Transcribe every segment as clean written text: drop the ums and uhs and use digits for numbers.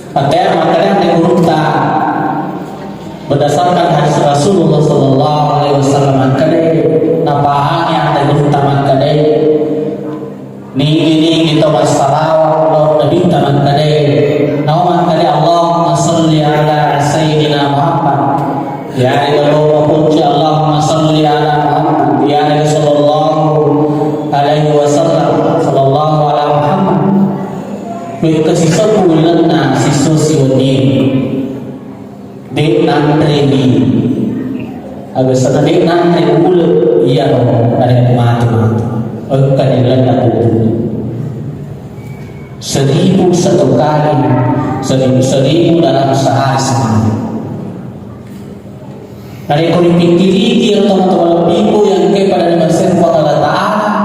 Artinya makanya diurutkan berdasarkan hadis Rasulullah Sallallahu Alaihi Wasallam makanya napahannya ada diurutkan makanya ini kita masalah Allah Nabi makanya nama makanya Allahumma salli ala Sayyidina Muhammad ya Allah puji Allahumma salli ala Muhammad ya Sallallahu Alaihi Wasallam Sallallahu Alaihi Muhammad mereka sisa bulan na sisa siwani dek nantre ni agar sana dek nantre ul iya loh ada mati akan ilan aku 1001 kali 1000 dalam sehari semalam. Ada yang dipikiri atau lebih yang kepada Nabi Allah Taala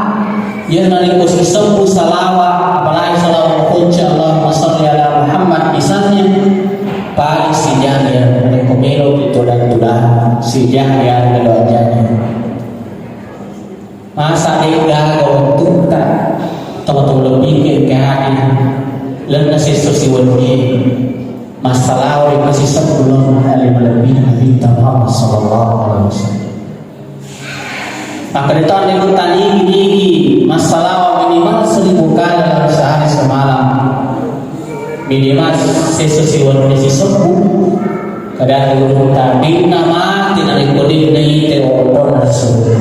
yang nari kusisembu salawat apalagi salawat kunci Allahumma sholli ala Muhammad misalnya paling sijah yang rekomelo itu dan tudah sijah yang keduanya masa ega kau tukar teman-teman lebih ke hari lena sisiwani masalah yang masih sebelum alim lebih Nabi Muhammad sallallahu alaihi wasallam. Maka di tahun yang tadi ini masalah minimal 1000 kali dalam sehari semalam. Minimal sesuatu yang disebut. Kadang itu tadi nama tidak dikodin dari telepon tersebut.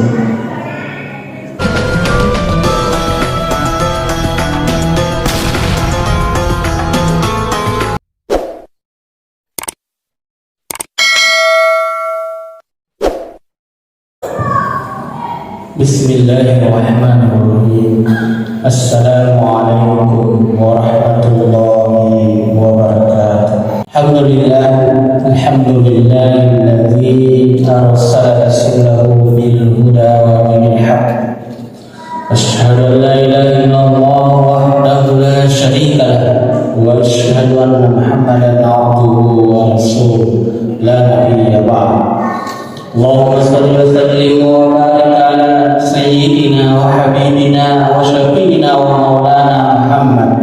Bismillahirrahmanirrahim. Assalamualaikum warahmatullahi wabarakatuh. Alhamdulillahilladzi arsala rasulahu bil huda wa dinil haqq. Asyhadu an la ilaha illallah wahdahu la syarika lahu wa asyhadu anna Muhammadan abduhu wa rasuluh la nabiyya ba'd. Allahumma shalli wa sallim wa barik ala sayyidina wa habibina wa syafiina wa maulana Muhammad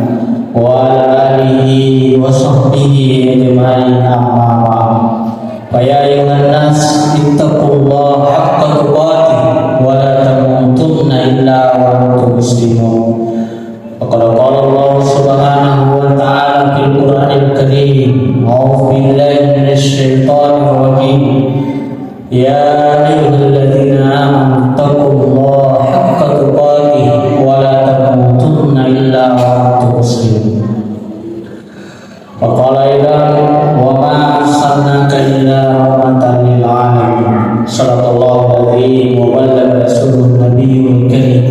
wa ala alihi wa sahbihi ajma'in amma ba'd. Fa ya ayyuhan nas ittaqullaha haqqa tuqatih wa la tamutunna illa wa antum muslimun. Qala Allah subhanahu wa ta'ala fil Qur'anil Karim. A'udzu billahi minasy syaithanir rajim. Ya ayyuhalladzina amanu taqullaha haqqa tuqatih wa la tamutunna illa wa antum muslimun. Wa qala aidan wa ma arsalnaka illa rahmatan lil alamin. Sallallahu alaihi wa ballagha rasulun nabiyyul karim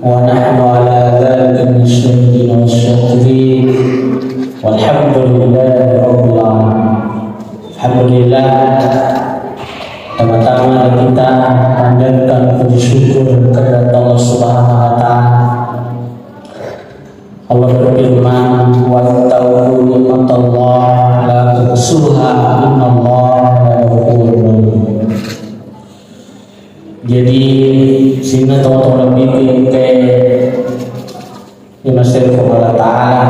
wa nahnu ala dzalika minasyahidin wasyakirin. Walhamdulillahi rabbil alamin. Alhamdulillah, pertama-tama kita panjatkan puji syukur kepada Allah Subhanahu wa taala. Allah berfirman, "Wa ta'awwadu ni'matallahi la tuhsuha innallaha laghafurun." Jadi sini teman-teman lebih ke Masya Allah Ta'ala.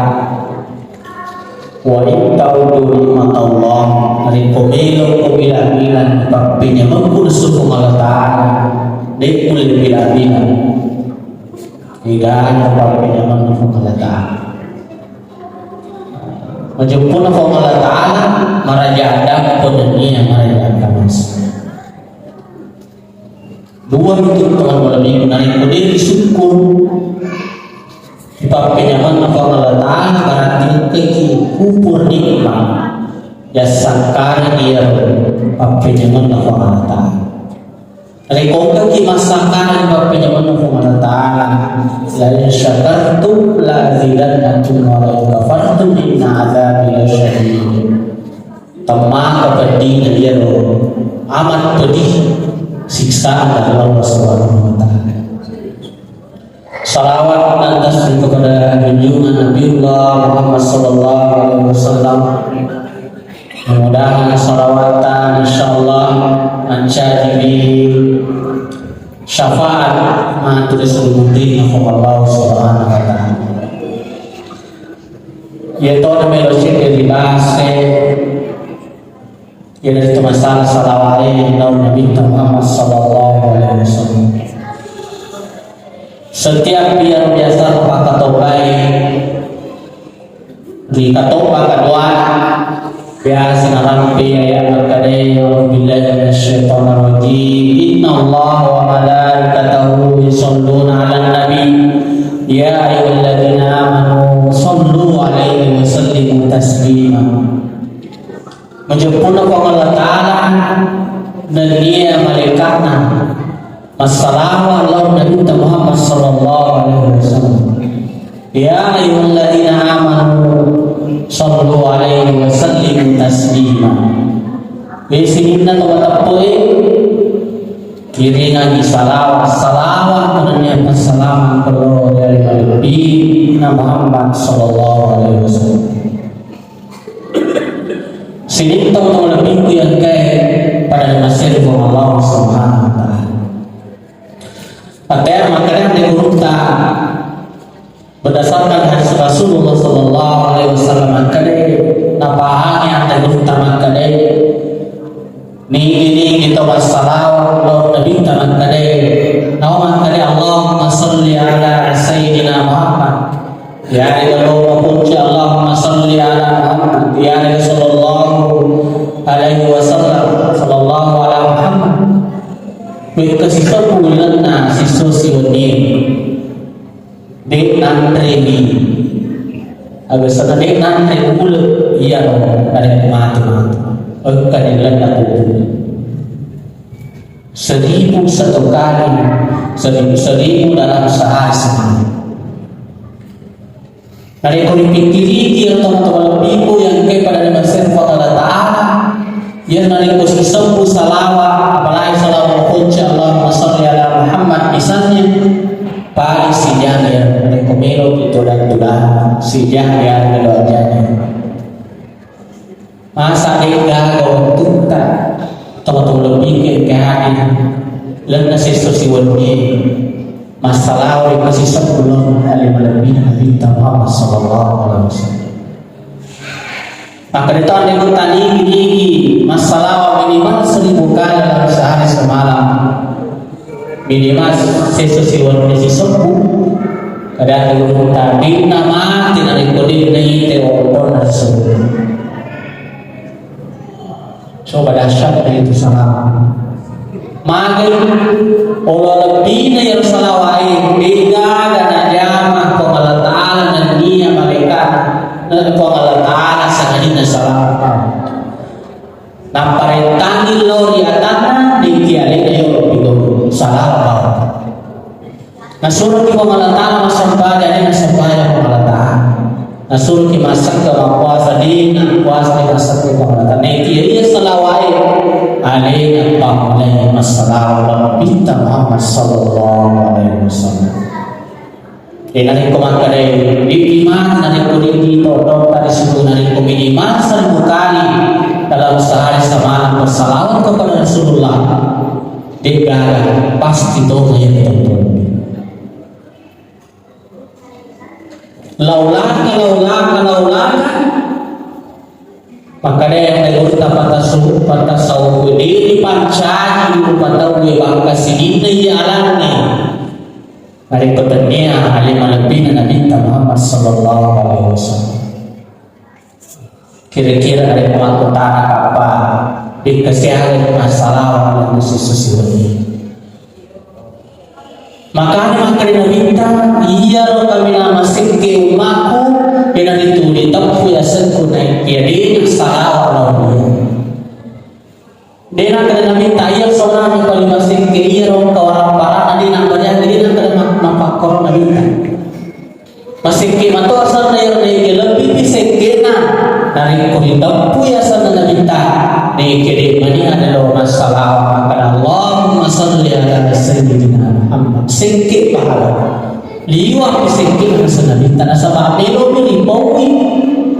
Wa ta'awwadu ni'matallahi rekomelo bilang-bilang papinya mengkursus Allah Ta'ala dia boleh bilang-bilang tidak papinya mengkursus Allah Ta'ala menjemput Allah Ta'ala meraja Adam pun dunia meraja Adam dua itu teman-teman ini menarik kode disyukur di papinya mengkursus Allah Ta'ala berarti kupur nikmat ya sangkar dia papenyaman na Allah Ta'ala. Rekongka ki masangkar papenyaman na Allah Ta'ala. La in syakartum la azidannakum wa la in kafartum inna azabi lasyadid. Tamah pedih dia amat pedih siksaan dari Allah Subhanahu wa taala. Salawat dan tasbih kepada junjungan Nabiullah Muhammad sallallahu alaihi wasallam. Mudah-mudahan salawatan insyaallah menjadi syafaat matur sulmuddin Allah Subhanahu wa taala. yaitu melosik dari base yang itu masalah salawat Nabi Muhammad sallallahu alaihi wasallam. Setiap yang biasa pakatobai di katopa kedua biasa narampi ayat berkadai billahi minasyaitonir rajim innallaha wa malaikatahu yusholluna 'alan nabi ya ayyuhalladzina amanu shallu 'alaihi wa sallimu taslima. Menjemput Allah Ta'ala dan dia malaikatnya Assalamu ala Nabi Muhammad sallallahu alaihi wasallam. Ya ayyuhalladzina amanu sallu alaihi wa sallimu taslima. Bisinna tawatapoe kiringan di salawat menanya salam keluar dari Nabi Muhammad sallallahu alaihi wasallam. Sini tahu lebih yang kayak pada masjid Allah Subhanahu wa taala. Artinya makanya diurutkan berdasarkan hadis Rasulullah sallallahu alaihi wasallam makanya napahannya ada diurutkan makanya ini kita wassalawat Allah Nabi makanya makanya Allahumma salli ala Sayyidina Muhammad ya Allah puji Allahumma salli ala Muhammad ya sallallahu alaihi wasallam sallallahu ala Muhammad kasih bulan na si sosioni dek nantre ni agar sana dek nantre bulan iya loh ada mati akan ilan na bulan 1000 satu kali 1000 dalam sehari semua. Dari kulipikiri dia teman-teman lebih yang kepada Masjid Allah Ta'ala yang dari kursi sembuh salawat apalagi salawat kunci Allahumma sholli ala Muhammad misalnya paling sijang yang dari komelo itu dan tulah sijang yang keduanya masa dia gawang teman-teman lebih ke hari lena sesuatu wani masalah yang masih sebelum alim lebih Nabi Muhammad sallallahu alaihi wasallam. Maka itu ada tadi gini masalah minimal 1000 kali dalam sehari semalam minimal sesuatu yang sembuh kadang itu tadi nama tidak dikodin dari telepon tersebut. Coba dahsyat itu salam. Makin Allah lebih yang salawai beda dan jamah Allah Ta'ala dan dia malaikat dan Allah Ta'ala sahadina salawat namparentangi lori atana di tiare ayo pigo salawat nasuruh ki Allah Ta'ala masambah dan masambah Allah Ta'ala nasuruh ki masak ke puasa dina puasa masak ke Allah Ta'ala dia salawai alaihi wassalam binta Muhammad sallallahu alaihi wasallam. Nari kumakare di iman nari kuditi todong tadi suku nari kuminiman 1000 kali dalam sehari semalam bersalawat kepada Rasulullah. Degara pasti doa yang tertentu. Laulaka makanya yang diurutkan pada sawu diri pancani pada gue bangka sidina ya alani dari petania alim lebih Nabi Muhammad sallallahu alaihi wasallam. Kira-kira ada pengangkutan apa di kesehatan masalah yang sesuatu makanya minta iya lo kami nama sikke umatku dengan itu ditapu ya sempurna ya dia salah orang dia nak minta iya soalnya kalau masih ke iya lo kawan para tadi nak banyak dia nak nampak korban minta masih ke matu asal yang lebih bisa kena dari ditapu ya sana minta di kiri mana adalah masalah maka Allahumma sholli ala Sayyidina Muhammad singkit pahala liwat singkit sana minta nasabah melo milipawi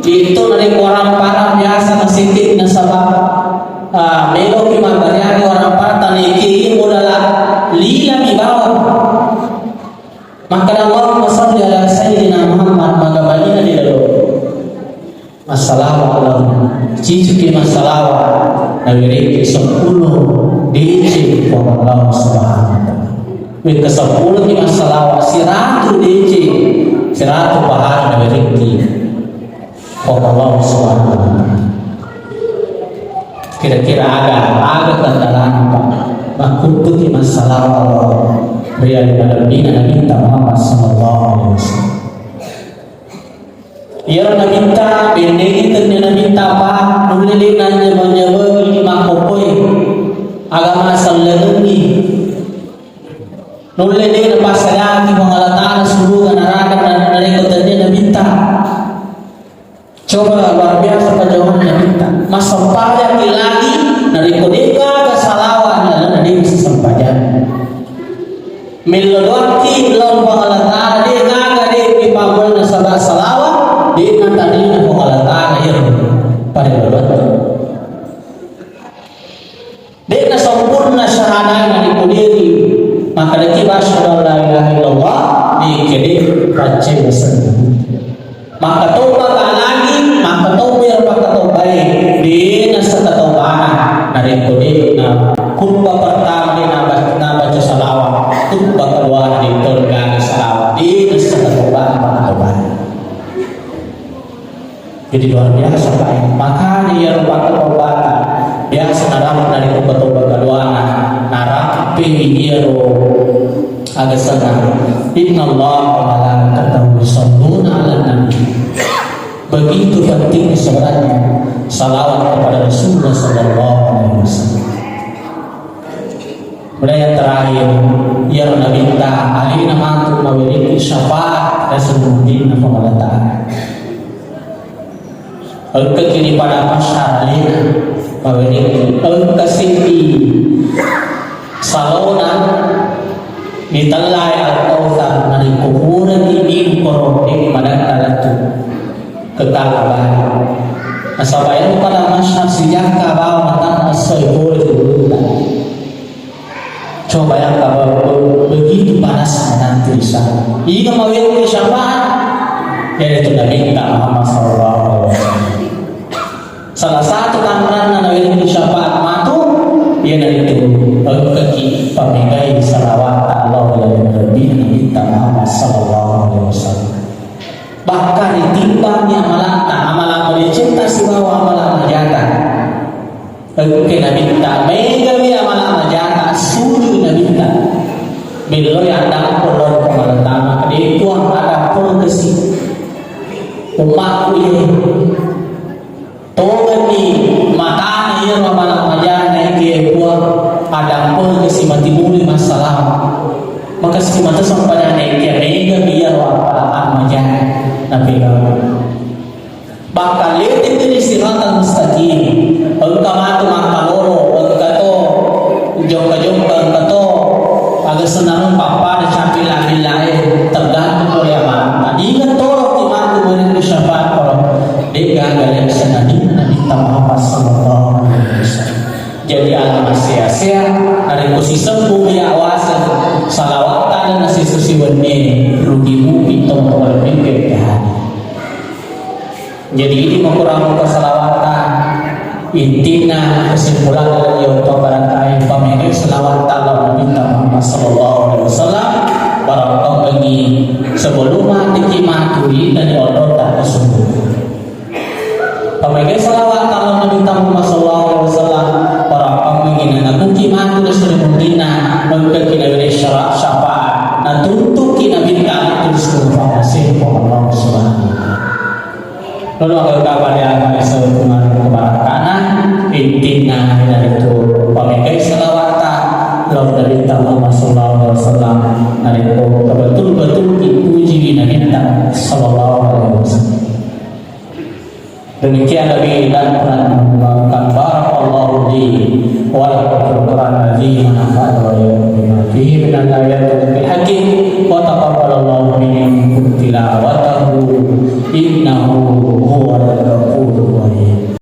itu dari orang para biasa singkit nasabah melo ki magariani orang para taniki modala lila mi bawah maka Allahumma sholli ala Sayyidina Muhammad maka balina di lalu masalah Allah cici masalah dari 10 DC Allah Subhanahu wa taala. Ke 10 di masalah 100 DC 100 pahala dari Allah Subhanahu wa taala. Kira-kira ada kendaraan apa? Makutu di masalah Allah pria pada Nabi Muhammad sallallahu alaihi wasallam. Ia na minta bendegi tanya na minta pa nulili nanya menjawab ini makopoi agama sallallahu nulili na pasayaki mengalatan suruh naraka dan nareko tanya na minta. Coba luar biasa penjauhan na minta masampaya lagi nareko deka kesalawan dan nareko sesampajan milodoti lawan pengalatan deka gade di pabel na sabah salawan di tadi na pengalatan air pada lodot di na sempurna syahada na dipudiri maka deki basyadu la ilaha illallah di kede pacai besan maka taubat lagi maka taubat maka taubat di na sakataubahan dari kode na khutbah pertama di na baca salawat khutbah kedua di tolga salawat di na sakataubahan maka taubat. Jadi luar biasa Pak. Makanya ya rupa ketobatan biasa narap dari ketobatan kedua narap dia agak senang. Inna Allah wa malaikatahu yusholluna 'alan nabi. Begitu pentingnya sebenarnya salawat kepada Rasulullah sallallahu alaihi wasallam. Kemudian yang terakhir ya Nabi kita alina mantu mawiriki syafaat Rasulullah pengalatan. Engkau kini pada masyarakat mawiriki engkau sini salona ditalai al-kautsar dari kuburan ini koroni pada kalatu kekal abadi. Asabaya pada masyarakat sejak kabar matan asoibul itu. Coba yang kabar begitu panas nanti sana. Jika mawiriki syafaat yaitu Nabi Muhammad sallallahu alaihi wasallam. Salah satu tamran Nabi syafaat matu ia dari itu kaki pamigai salawat Allah yang lebih Nabi Muhammad sallallahu alaihi wasallam. Bahkan ditimbangnya amalan cinta si bawa amalan majatan. Oke Nabi ta megawi amalan majatan suju Nabi ta. Bila yang ada kolor amalan tama itu ada pun kesi umat ini Tongan ni mata ni yang mana majan naik ke buat ada pun kesi mati muli masalah maka si mata sampai naik ke mega biar apa majan nabi kau bakal lihat itu siratan mustaqim engkau matu makaloro engkau jongka engkau agak senang papa dan campil lain tergantung oleh apa ingat tolong imanku beri syafaat kalau dia gak senadi Nabi Muhammad sallallahu alaihi wasallam. Jadi alamat sia-sia dari posisi sembuh ya awasan salawatan dan nasi susi wene rugi bumi tolong berpikir ke hati. Jadi ini mengurangi kesalawatan intinya kesimpulan dari yoto barangkali pemilik salawatan Nabi Muhammad sallallahu alaihi wasallam barangkali bagi sebelum dikimati dari Allah tak kesungguh. Pemilik salawat kalau Nabi Muhammad sallallahu alaihi wasallam para pemilik nak kiman tu sudah mungkinna mungkin kita beri syafaat dan tuntut kita bintang terus berfungsi Allah Subhanahu wa taala. Lalu agar kabar yang sesuatu keberkahan intinya dari itu pemilik salawat lalu Nabi Muhammad sallallahu alaihi wasallam dari itu betul-betul dipuji Nabi Muhammad sallallahu alaihi wasallam. Demikian Nabi dan Quran barakallahu li wa lakum Quran azim nafa'ana wa iyyakum fihi min al-ayati bil hakim wa taqabbalallahu minkum tilawatahu innahu huwal ghafurur rahim.